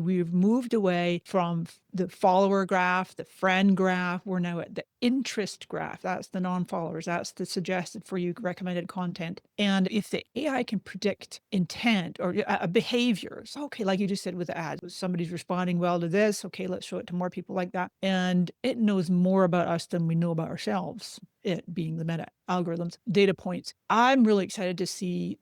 We've moved away from the follower graph, the friend graph. We're now at the interest graph. That's the non-followers. That's the suggested for you recommended content. And if the AI can predict intent or behaviors, okay, like you just said with the ads, somebody's responding well to this. Okay, let's show it to more people like that. And it knows more about us than we know about ourselves, it being the meta algorithms, data points. I'm really excited to see.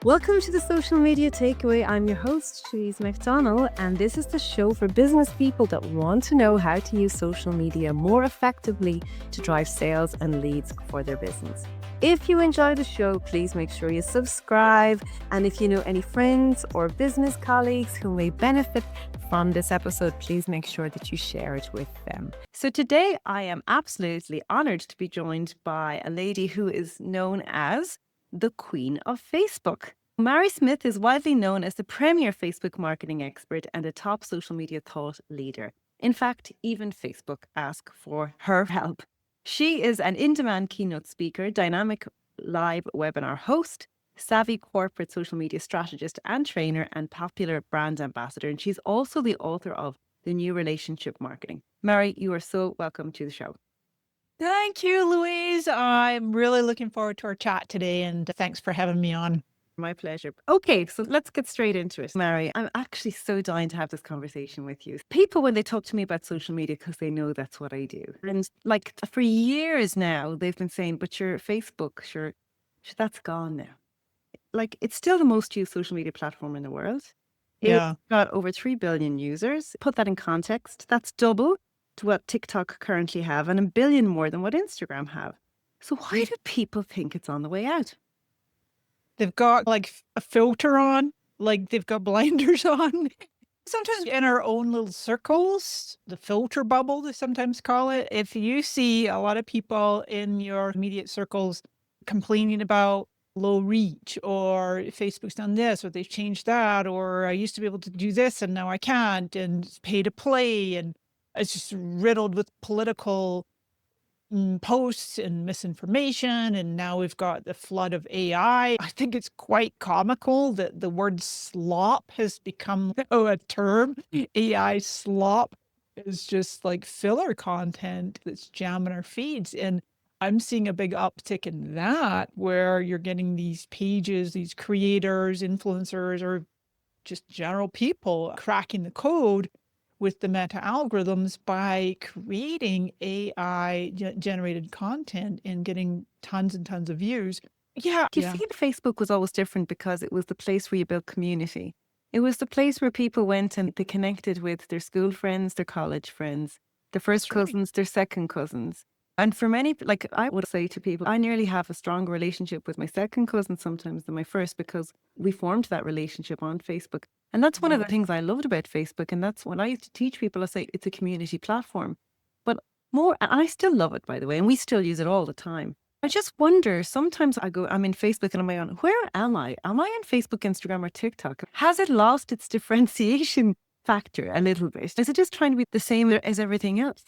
Welcome to the Social Media Takeaway. I'm your host, Louise McDonnell, and this is the show for business people that want to know how to use social media more effectively to drive sales and leads for their business. If you enjoy the show, please make sure you subscribe. And if you know any friends or business colleagues who may benefit from this episode, please make sure that you share it with them. So today I am absolutely honored to be joined by a lady who is known as the Queen of Facebook. Mary Smith is widely known as the premier Facebook marketing expert and a top social media thought leader. In fact, even Facebook asked for her help. She is an in-demand keynote speaker, dynamic live webinar host, savvy corporate social media strategist and trainer, and popular brand ambassador. And she's also the author of The New Relationship Marketing. Mary, you are so welcome to the show. Thank you, Louise. I'm really looking forward to our chat today, and thanks for having me on. My pleasure. Okay, so let's get straight into it. Mary, I'm actually so dying to have this conversation with you. People, when they talk to me about social media, because they know that's what I do. And like for years now, they've been saying, but your Facebook, sure, that's gone now. Like it's still the most used social media platform in the world. Yeah. It's got over 3 billion users. Put that in context, that's double to what TikTok currently have and 1 billion more than what Instagram have. So why do people think it's on the way out? They've got like a filter on, like they've got blinders on. Sometimes in our own little circles, the filter bubble, they sometimes call it. If you see a lot of people in your immediate circles complaining about low reach, or Facebook's done this, or they've changed that, or I used to be able to do this and now I can't, and it's pay to play, and it's just riddled with political posts and misinformation, and now we've got the flood of AI. I think it's quite comical that the word slop has become a term. AI slop is just like filler content that's jamming our feeds. And I'm seeing a big uptick in that, where you're getting these pages, these creators, influencers, or just general people cracking the code with the meta algorithms by creating AI generated content and getting tons and tons of views. Yeah. Do you think Facebook was always different because it was the place where you built community? It was the place where people went and they connected with their school friends, their college friends, their first cousins, their second cousins. And for many, like I would say to people, I nearly have a stronger relationship with my second cousin sometimes than my first, because we formed that relationship on Facebook. And that's one of the things I loved about Facebook. And that's when I used to teach people, I say it's a community platform. But more, and I still love it, by the way, and we still use it all the time. I just wonder, sometimes I'm in Facebook and I'm on, where am I? Am I on Facebook, Instagram, or TikTok? Has it lost its differentiation factor a little bit? Is it just trying to be the same as everything else?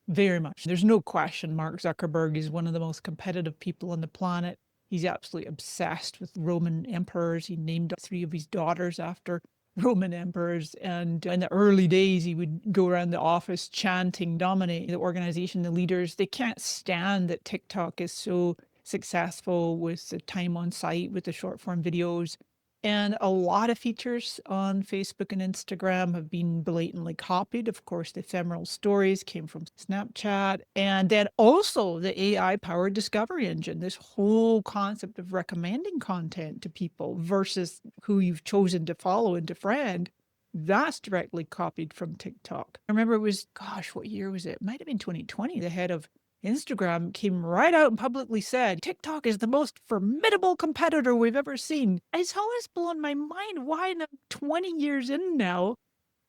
Very much. There's no question Mark Zuckerberg is one of the most competitive people on the planet. He's absolutely obsessed with Roman emperors. He named 3 of his daughters after Roman emperors. And in the early days, he would go around the office chanting, dominate the organization, the leaders. They can't stand that TikTok is so successful with the time on site, with the short form videos. And a lot of features on Facebook and Instagram have been blatantly copied. Of course, the ephemeral stories came from Snapchat. And then also the AI-powered discovery engine, this whole concept of recommending content to people versus who you've chosen to follow and to friend, that's directly copied from TikTok. I remember it was, gosh, what year was it? It might have been 2020. The head of Instagram came right out and publicly said, TikTok is the most formidable competitor we've ever seen. It's always blown my mind why now 20 years in now,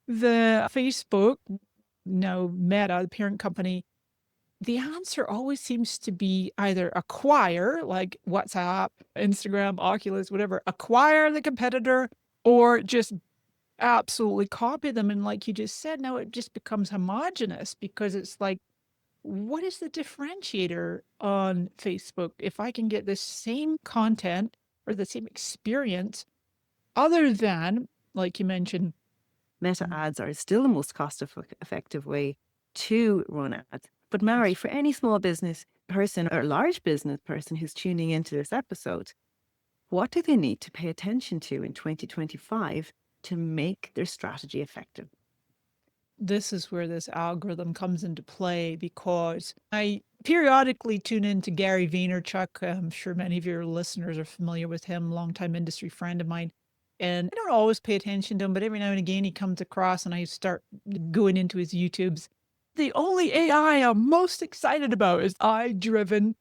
the Facebook, now Meta, the parent company, the answer always seems to be either acquire, like WhatsApp, Instagram, Oculus, whatever, acquire the competitor, or just absolutely copy them. And like you just said, now it just becomes homogenous, because it's like, what is the differentiator on Facebook? If I can get the same content or the same experience Other than, like you mentioned, Meta ads are still the most effective way to run ads. But Mary, for any small business person or large business person who's tuning into this episode, what do they need to pay attention to in 2025 to make their strategy effective? this is where this algorithm comes into play, because I periodically tune in to Gary Vaynerchuk. I'm sure many of your listeners are familiar with him, longtime industry friend of mine. And I don't always pay attention to him, but every now and again he comes across and I start going into his YouTubes. The only AI I'm most excited about is AI-driven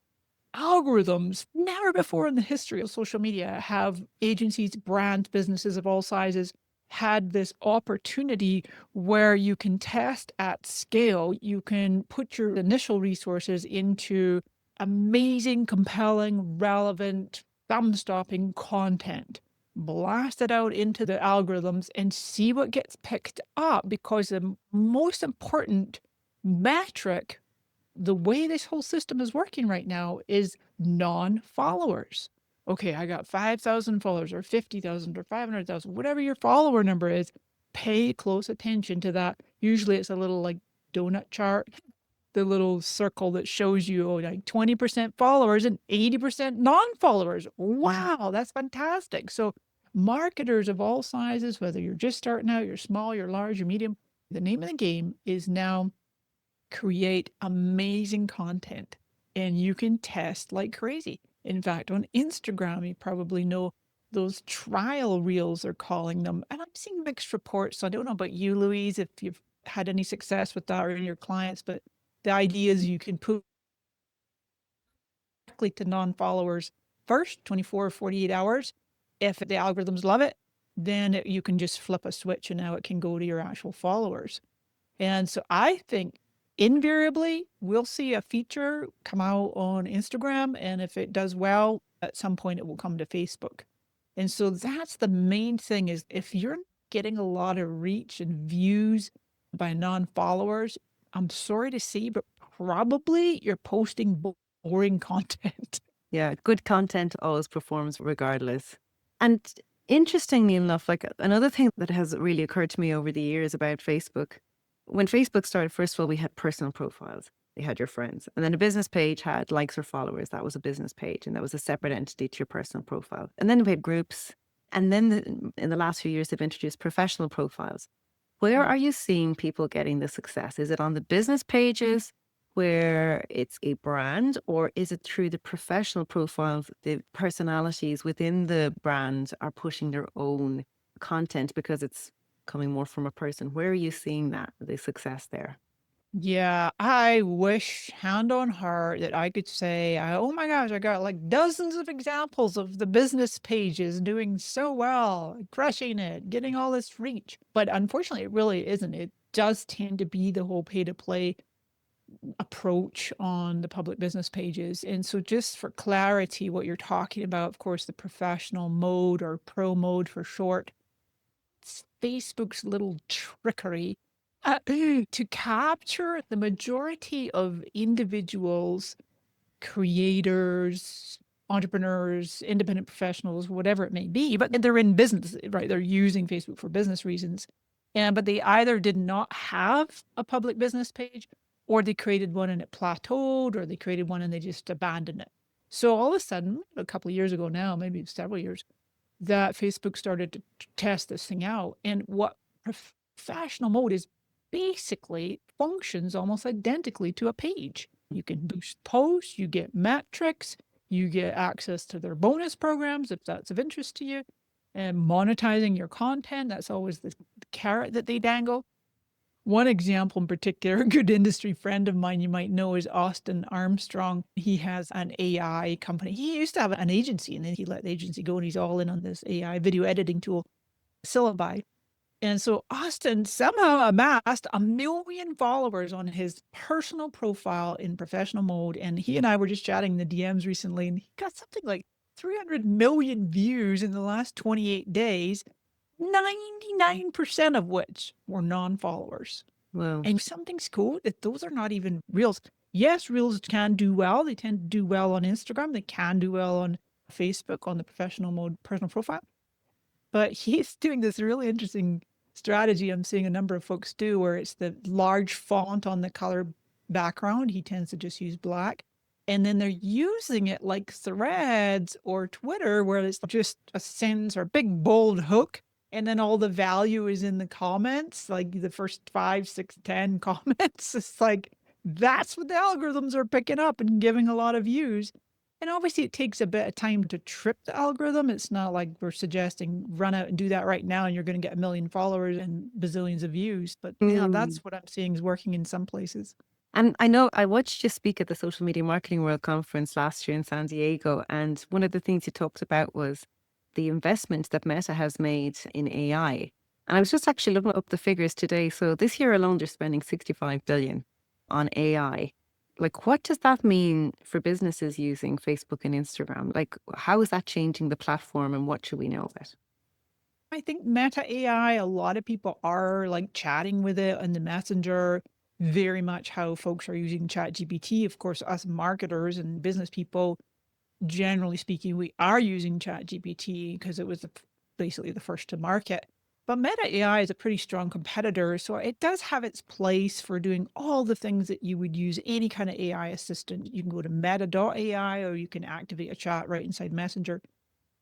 algorithms. Never before in the history of social media have agencies, brands, businesses of all sizes had this opportunity where you can test at scale. You can put your initial resources into amazing, compelling, relevant, thumb-stopping content. Blast it out into the algorithms and see what gets picked up, because the most important metric, the way this whole system is working right now, is non-followers. Okay, I got 5,000 followers or 50,000 or 500,000, whatever your follower number is, pay close attention to that. Usually it's a little like donut chart, the little circle that shows you, oh, like 20% followers and 80% non-followers. Wow, that's fantastic. So marketers of all sizes, whether you're just starting out, you're small, you're large, you're medium, the name of the game is now create amazing content, and you can test like crazy. In fact, on Instagram, you probably know those trial reels, are calling them. And I'm seeing mixed reports. So I don't know about you, Louise, if you've had any success with that or in your clients, but the idea is you can put directly to non-followers first, 24 or 48 hours. If the algorithms love it, then you can just flip a switch and now it can go to your actual followers. And so I think invariably we'll see a feature come out on Instagram, and if it does well, at some point it will come to Facebook. And so that's the main thing, is if you're getting a lot of reach and views by non-followers, I'm sorry to say, but probably you're posting boring content. Yeah, good content always performs regardless. And interestingly enough, like another thing that has really occurred to me over the years about Facebook, when Facebook started, first of all, we had personal profiles. They had your friends. And then a business page had likes or followers. That was a business page. And that was a separate entity to your personal profile. And then we had groups. And then in the last few years, they've introduced professional profiles. Where are you seeing people getting the success? Is it on the business pages where it's a brand, or is it through the professional profiles? The personalities within the brand are pushing their own content because it's coming more from a person. Where are you seeing that, the success there? Yeah, I wish, hand on heart, that I could say, oh my gosh, I got like dozens of examples of the business pages doing so well, crushing it, getting all this reach. But unfortunately, it really isn't. It does tend to be the whole pay to play approach on the public business pages. And so, just for clarity, what you're talking about, of course, the professional mode, or pro mode for short, it's Facebook's little trickery to capture the majority of individuals, creators, entrepreneurs, independent professionals, whatever it may be, but they're in business, right? They're using Facebook for business reasons. But they either did not have a public business page, or they created one and it plateaued, or they created one and they just abandoned it. So all of a sudden, a couple of years ago now, maybe several years, that Facebook started to test this thing out. And what professional mode is, basically functions almost identically to a page. You can boost posts, you get metrics, you get access to their bonus programs if that's of interest to you, and monetizing your content. That's always the carrot that they dangle. One example in particular, a good industry friend of mine you might know, is Austin Armstrong. He has an AI company. He used to have an agency, and then he let the agency go, and he's all in on this AI video editing tool, Syllabi. And so Austin somehow amassed 1 million followers on his personal profile in professional mode. And he and I were just chatting in the DMs recently, and he got something like 300 million views in the last 28 days, 99% of which were non-followers. Well, And something's cool that those are not even reels. Yes, reels can do well. They tend to do well on Instagram. They can do well on Facebook on the professional mode personal profile. But he's doing this really interesting strategy I'm seeing a number of folks do where it's the large font on the color background. He tends to just use black. And then they're using it like Threads or Twitter, where it's just a sentence or a big bold hook. And then all the value is in the comments, like the first 5, 6, 10 comments. It's like that's what the algorithms are picking up and giving a lot of views. And obviously, it takes a bit of time to trip the algorithm. It's not like we're suggesting run out and do that right now and you're going to get 1 million followers and bazillions of views. But yeah, Mm. that's what I'm seeing is working in some places. And I know I watched you speak at the Social Media Marketing World Conference last year in San Diego. And one of the things you talked about was the investment that Meta has made in AI. And I was just actually looking up the figures today. So this year alone, they're spending 65 billion on AI. Like, what does that mean for businesses using Facebook and Instagram? Like, how is that changing the platform and what should we know about? I think Meta AI, a lot of people are like chatting with it in the messenger, very much how folks are using ChatGPT. Of course, us marketers and business people, generally speaking, we are using ChatGPT because it was basically the first to market. But Meta AI is a pretty strong competitor, so it does have its place for doing all the things that you would use any kind of AI assistant. You can go to meta.ai or you can activate a chat right inside Messenger.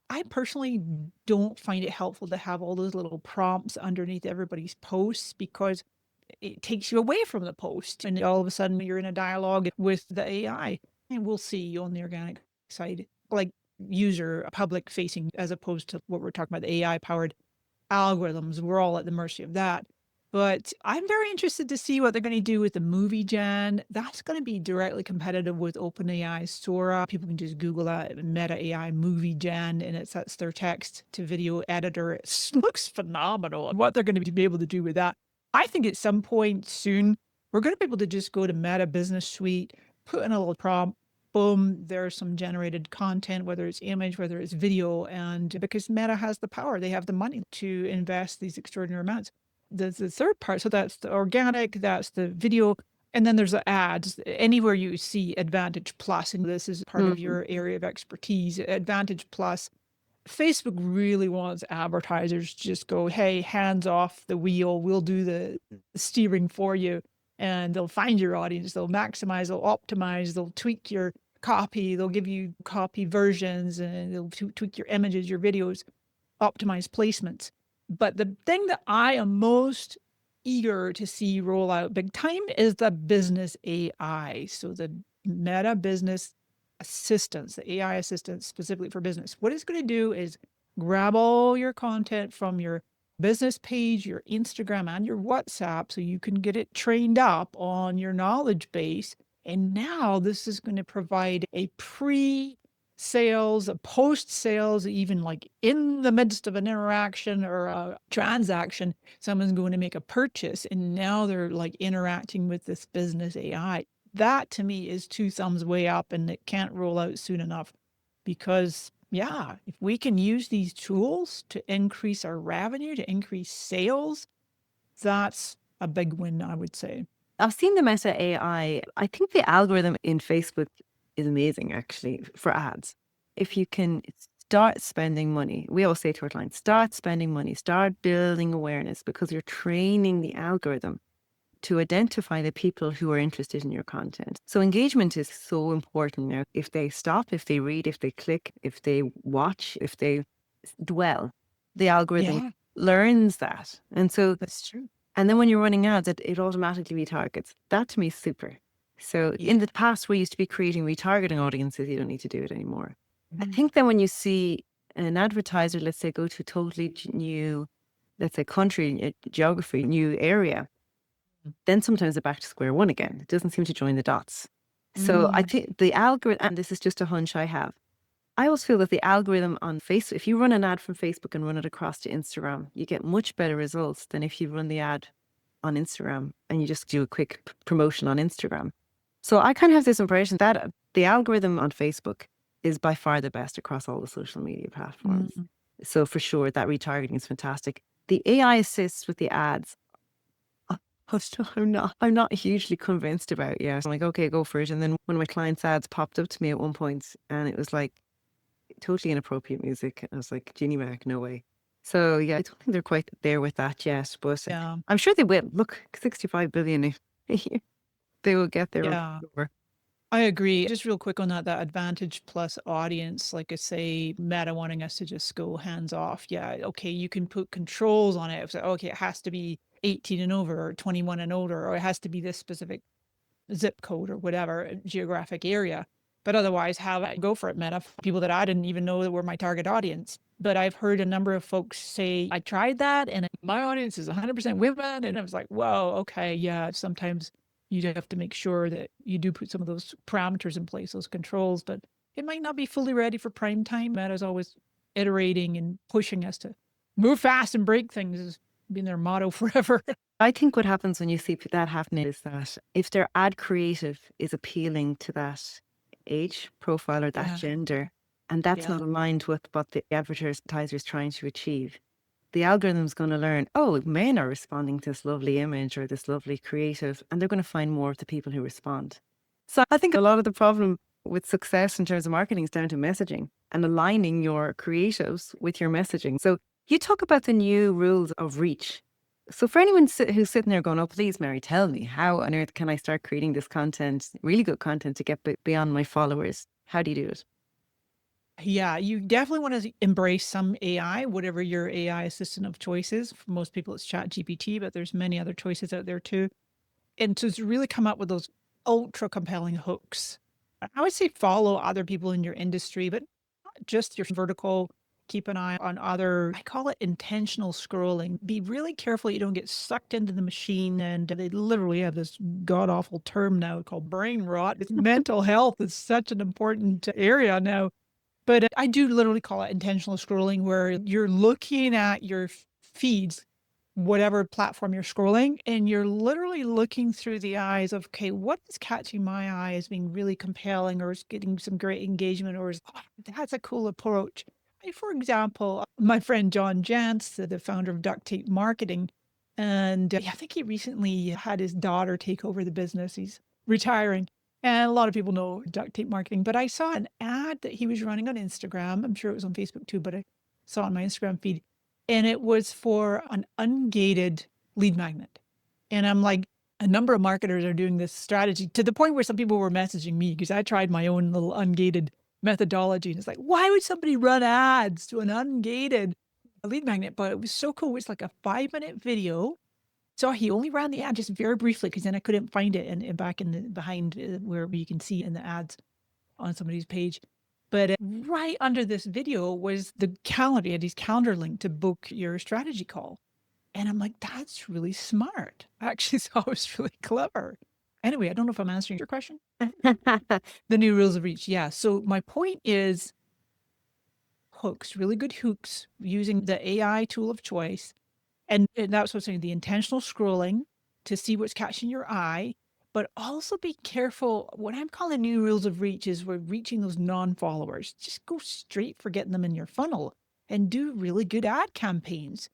I personally don't find it helpful to have all those little prompts underneath everybody's posts because it takes you away from the post and all of a sudden you're in a dialogue with the AI. And we'll see on the organic side, like user public facing, as opposed to what we're talking about, the AI powered algorithms. We're all at the mercy of that. But I'm very interested to see what they're going to do with the movie gen. That's going to be directly competitive with OpenAI's Sora. People can just Google that Meta AI movie gen, and it sets their text to video editor. It looks phenomenal. And what they're going to be able to do with that. I think at some point soon, we're going to be able to just go to Meta Business Suite, put in a little prompt, boom, there's some generated content, whether it's image, whether it's video. And because Meta has the power, they have the money to invest these extraordinary amounts. The third part, so that's the organic, that's the video. And then there's the ads. Anywhere you see Advantage Plus, and this is part of Mm. your area of expertise, Advantage Plus, Facebook really wants advertisers to just go, hey, hands off the wheel. We'll do the steering for you. And they'll find your audience. They'll maximize, they'll optimize, they'll tweak your copy. They'll give you copy versions and they'll tweak your images, your videos, optimize placements. But the thing that I am most eager to see roll out big time is the business AI. So the Meta Business Assistants, the AI assistants specifically for business. What it's going to do is grab all your content from your business page, your Instagram, and your WhatsApp so you can get it trained up on your knowledge base. And now this is going to provide a pre sales, a post sales, even like in the midst of an interaction or a transaction, someone's going to make a purchase and now they're like interacting with this business AI. That to me is 2 thumbs way up and it can't roll out soon enough because yeah, if we can use these tools to increase our revenue, to increase sales, that's a big win, I would say. I've seen the Meta AI. I think the algorithm in Facebook is amazing, actually, for ads. If you can start spending money, we always say to our clients, start spending money, start building awareness because you're training the algorithm to identify the people who are interested in your content. So engagement is so important now. If they stop, if they read, if they click, if they watch, if they dwell, the algorithm Yeah, learns that. And so that's true. and then when you're running ads, it automatically retargets. That to me is super. So Yeah. in the past, we used to be creating retargeting audiences. You don't need to do it anymore. I Mhm. think then when you see an advertiser, let's say, go to a totally new, let's say, country, geography, new area, then sometimes they're back to square one again. It doesn't seem to join the dots. So I Mm. think the algorithm, and this is just a hunch I have, I always feel that the algorithm on Facebook, if you run an ad from Facebook and run it across to Instagram, you get much better results than if you run the ad on Instagram and you just do a quick promotion on Instagram. So I kind of have this impression that the algorithm on Facebook is by far the best across all the social media platforms. Mm. So for sure, that retargeting is fantastic. The AI assists with the ads. I'm not hugely convinced about yet. I'm like, okay, go for it. And then one of my clients' ads popped up to me at one point and it was like totally inappropriate music. And I was like, Ginny Mac, no way. So yeah, I don't think they're quite there with that yet, but Yeah. I'm sure they will. Look, 65 billion a year. They will get there. I'm Yeah. sure. I agree. Just real quick on that advantage plus audience, like I say, Meta wanting us to just go hands off. Yeah, okay, you can put controls on it. It's like, okay, it has to be 18 and over or 21 and older, or it has to be this specific zip code or whatever geographic area. But otherwise, have I go for it, Meta, for people that I didn't even know that were my target audience. But I've heard a number of folks say, I tried that and my audience is 100% women. And I was like, whoa, okay, yeah, sometimes you have to make sure that you do put some of those parameters in place, those controls, but it might not be fully ready for prime time. Meta's always iterating and pushing us to move fast and break things has been their motto forever. I think what happens when you see that happening is that if their ad creative is appealing to that age profile or that Yeah. gender, and that's Yeah. not aligned with what the advertiser is trying to achieve, the algorithm's going to learn, oh, men are responding to this lovely image or this lovely creative, and they're going to find more of the people who respond. So I think a lot of the problem with success in terms of marketing is down to messaging and aligning your creatives with your messaging. So you talk about the new rules of reach. So for anyone who's sitting there going, oh, please, Mary, tell me, how on earth can I start creating this content, really good content to get beyond my followers? How do you do it? Yeah, you definitely want to embrace some AI, whatever your AI assistant of choice is. For most people, it's Chat GPT, but there's many other choices out there too. And to really come up with those ultra compelling hooks. I would say follow other people in your industry, but not just your vertical. Keep an eye on other, I call it intentional scrolling. Be really careful you don't get sucked into the machine. And they literally have this god awful term now called brain rot. Mental health is such an important area now, but I do literally call it intentional scrolling, where you're looking at your feeds, whatever platform you're scrolling, and you're literally looking through the eyes of, okay, what is catching my eye as being really compelling or is getting some great engagement or is, oh, that's a cool approach. For example, my friend John Jantz, the founder of Duct Tape Marketing, and I think he recently had his daughter take over the business. He's retiring. And a lot of people know duct tape marketing, but I saw an ad that he was running on Instagram. I'm sure it was on Facebook too, but I saw it on my Instagram feed. And it was for an ungated lead magnet. And I'm like, a number of marketers are doing this strategy to the point where some people were messaging me because I tried my own little ungated methodology. And it's like, why would somebody run ads to an ungated lead magnet? But it was so cool. It's like a 5-minute video. So he only ran the ad just very briefly because then I couldn't find it and back in the behind where you can see in the ads on somebody's page. But right under this video was the calendar. He had his calendar link to book your strategy call. And I'm like, that's really smart. I actually thought it was really clever. Anyway, I don't know if I'm answering your question. The new rules of reach. Yeah. So my point is hooks, really good hooks using the AI tool of choice. And that's what I'm saying, the intentional scrolling to see what's catching your eye, but also be careful. What I'm calling new rules of reach is we're reaching those non-followers. Just go straight for getting them in your funnel and do really good ad campaigns.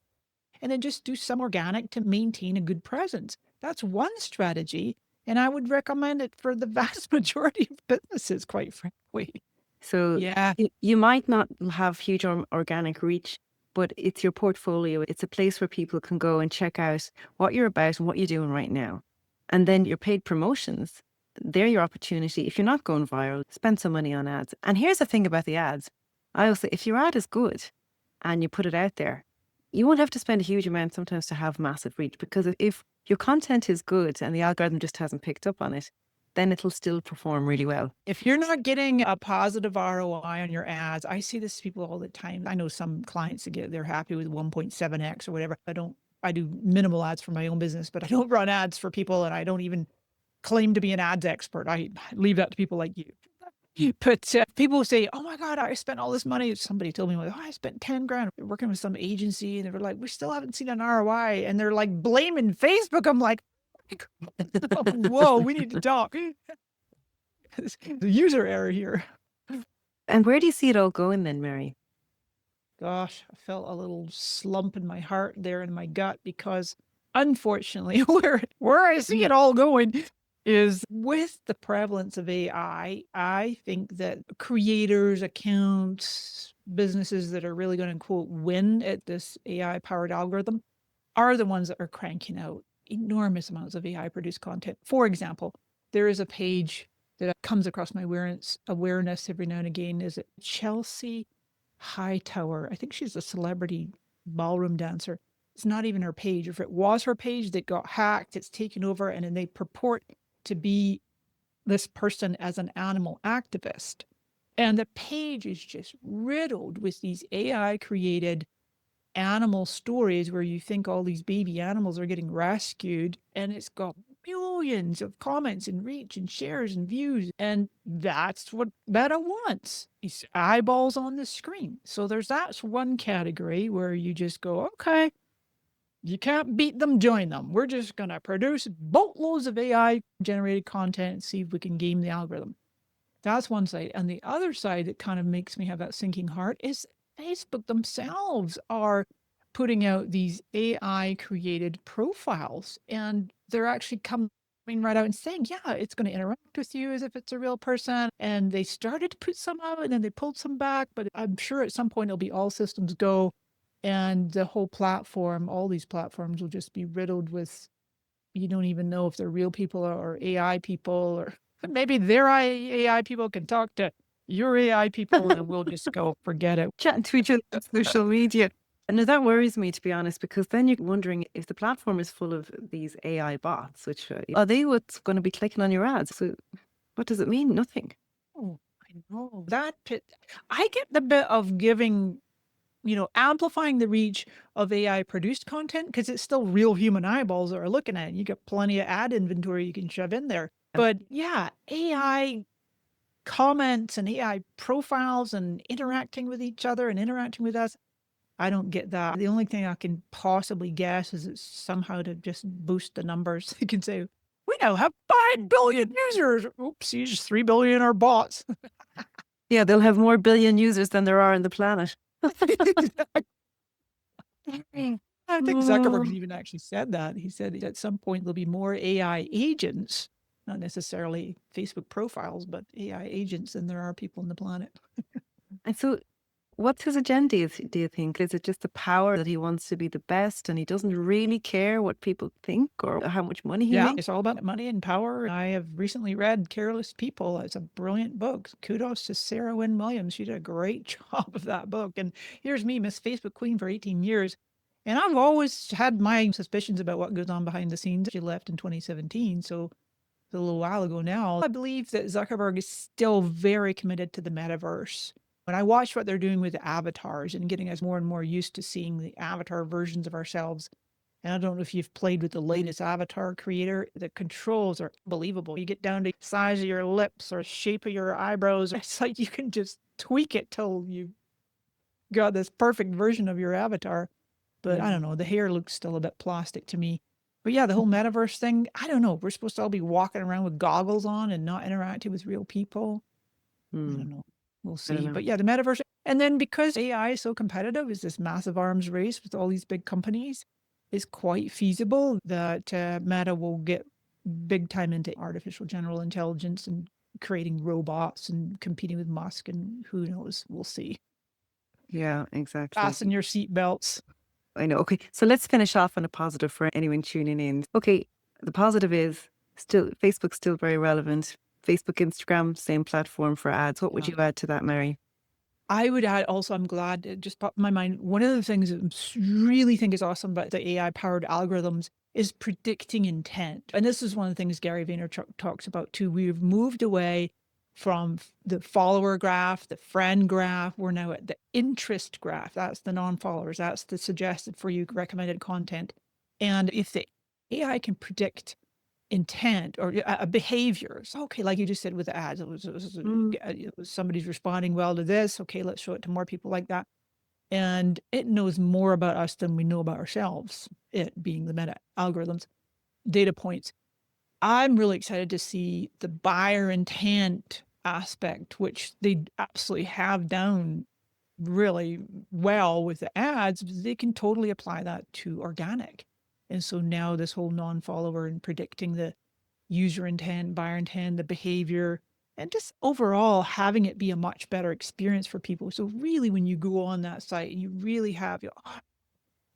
And then just do some organic to maintain a good presence. That's one strategy. And I would recommend it for the vast majority of businesses, quite frankly. So Yeah. you might not have huge organic reach, but it's your portfolio. It's a place where people can go and check out what you're about and what you're doing right now. And then your paid promotions, they're your opportunity. If you're not going viral, spend some money on ads. And here's the thing about the ads. I also, if your ad is good and you put it out there, you won't have to spend a huge amount sometimes to have massive reach, because if your content is good and the algorithm just hasn't picked up on it, then it'll still perform really well. If you're not getting a positive ROI on your ads, I see this to people all the time. I know some clients that they're happy with 1.7x or whatever. I do minimal ads for my own business, but I don't run ads for people and I don't even claim to be an ads expert. I leave that to people like you. But people say, oh my God, I spent all this money. Somebody told me, oh, I spent 10 grand working with some agency. And they were like, we still haven't seen an ROI. And they're like blaming Facebook. I'm like, whoa, we need to talk. The user error here. And where do you see it all going then, Mary? Gosh, I felt a little slump in my heart there in my gut because unfortunately, where I see it all going is with the prevalence of I think that creators, accounts, businesses that are really going to quote win at this AI powered algorithm are the ones that are cranking out enormous amounts of AI produced content. For example, there is a page that comes across my awareness every now and again. Is it Chelsea Hightower? I think she's a celebrity ballroom dancer. It's not even her page. If it was her page that got hacked, it's taken over, and then they purport to be this person as an animal activist. And the page is just riddled with these AI created animal stories where you think all these baby animals are getting rescued, and it's got millions of comments and reach and shares and views. And that's what Meta wants. These eyeballs on the screen. So that's one category where you just go, okay, you can't beat them, join them. We're just going to produce boatloads of AI generated content and see if we can game the algorithm. That's one side. And the other side that kind of makes me have that sinking heart is Facebook themselves are putting out these AI created profiles, and they're actually coming right out and saying, yeah, it's going to interact with you as if it's a real person. And they started to put some out and then they pulled some back, but I'm sure at some point it'll be all systems go. And the whole platform, all these platforms will just be riddled with, you don't even know if they're real people or AI people, or maybe their AI people can talk to your AI people and we'll just go forget it. Chatting to each other on social media. And that worries me, to be honest, because then you're wondering if the platform is full of these AI bots, which are they what's going to be clicking on your ads? So what does it mean? Nothing. Oh, I know that I get the bit of giving, amplifying the reach of AI produced content because it's still real human eyeballs that are looking at it. You got plenty of ad inventory you can shove in there. But yeah, AI comments and AI profiles and interacting with each other and interacting with us, I don't get that. The only thing I can possibly guess is it's somehow to just boost the numbers. You can say, we now have 5 billion users. Oopsies, 3 billion are bots. Yeah, they'll have more billion users than there are on the planet. I think Zuckerberg even actually said that. He said at some point there'll be more AI agents, not necessarily Facebook profiles, but AI agents than there are people on the planet. And so what's his agenda, do you think? Is it just the power that he wants to be the best and he doesn't really care what people think or how much money he Yeah, makes? it's all about money and power. I have recently read Careless People. It's a brilliant book. Kudos to Sarah Wynne Williams. She did a great job of that book. And here's me, Miss Facebook Queen for 18 years. And I've always had my suspicions about what goes on behind the scenes. She left in 2017, so a little while ago now. I believe that Zuckerberg is still very committed to the metaverse. When I watch what they're doing with the avatars and getting us more and more used to seeing the avatar versions of ourselves, and I don't know if you've played with the latest avatar creator. The controls are unbelievable. You get down to size of your lips or shape of your eyebrows. It's like you can just tweak it till you got this perfect version of your avatar. But I don't know. The hair looks still a bit plastic to me. But yeah, the whole metaverse thing, I don't know. We're supposed to all be walking around with goggles on and not interacting with real people. I don't know. We'll I don't see. know. But yeah, the metaverse. And then because AI is so competitive, is this massive arms race with all these big companies, it's quite feasible that Meta will get big time into artificial general intelligence and creating robots and competing with Musk. And who knows? We'll see. Yeah, exactly. Fasten your seatbelts. I know. Okay, so let's finish off on a positive for anyone tuning in. Okay, the positive is still Facebook's still very relevant. Facebook, Instagram, same platform for ads. What would Yeah. you add to that, Mary? I would add also, I'm glad it just popped in my mind. One of the things that I really think is awesome about the AI powered algorithms is predicting intent. And this is one of the things Gary Vaynerchuk talks about too. We've moved away from the follower graph, the friend graph. We're now at the interest graph. That's the non-followers. That's the suggested for you recommended content. And if the AI can predict intent or behaviors. Okay, like you just said with the ads, it was somebody's responding well to this. Okay, let's show it to more people like that. And it knows more about us than we know about ourselves, it being the meta algorithms, data points. I'm really excited to see the buyer intent aspect, which they absolutely have down really well with the ads. They can totally apply that to organic. And so now this whole non-follower and predicting the user intent, buyer intent, the behavior, and just overall having it be a much better experience for people. So really, when you go on that site and you really have your, "Oh,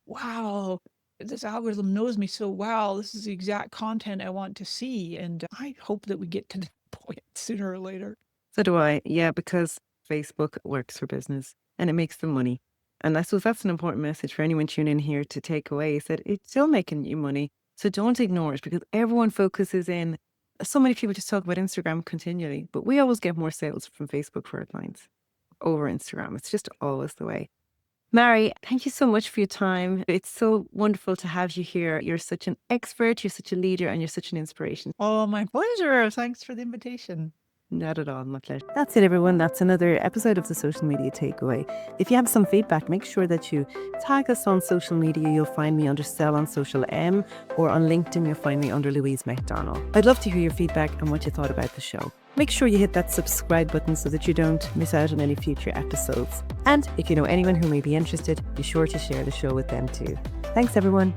wow, this algorithm knows me so well. This is the exact content I want to see." And I hope that we get to that point sooner or later. So do I. Yeah, because Facebook works for business and it makes them money. And I suppose that's an important message for anyone tuning in here to take away is that it's still making you money. So don't ignore it because everyone focuses in. So many people just talk about Instagram continually, but we always get more sales from Facebook for our clients over Instagram. It's just always the way. Mary, thank you so much for your time. It's so wonderful to have you here. You're such an expert, you're such a leader, and you're such an inspiration. Oh, my pleasure. Thanks for the invitation. Not at all, my pleasure. That's it, everyone. That's another episode of the Social Media Takeaway. If you have some feedback, make sure that you tag us on social media. You'll find me under Sell on Social M, or on LinkedIn, you'll find me under Louise McDonnell. I'd love to hear your feedback and what you thought about the show. Make sure you hit that subscribe button so that you don't miss out on any future episodes. And if you know anyone who may be interested, be sure to share the show with them too. Thanks, everyone.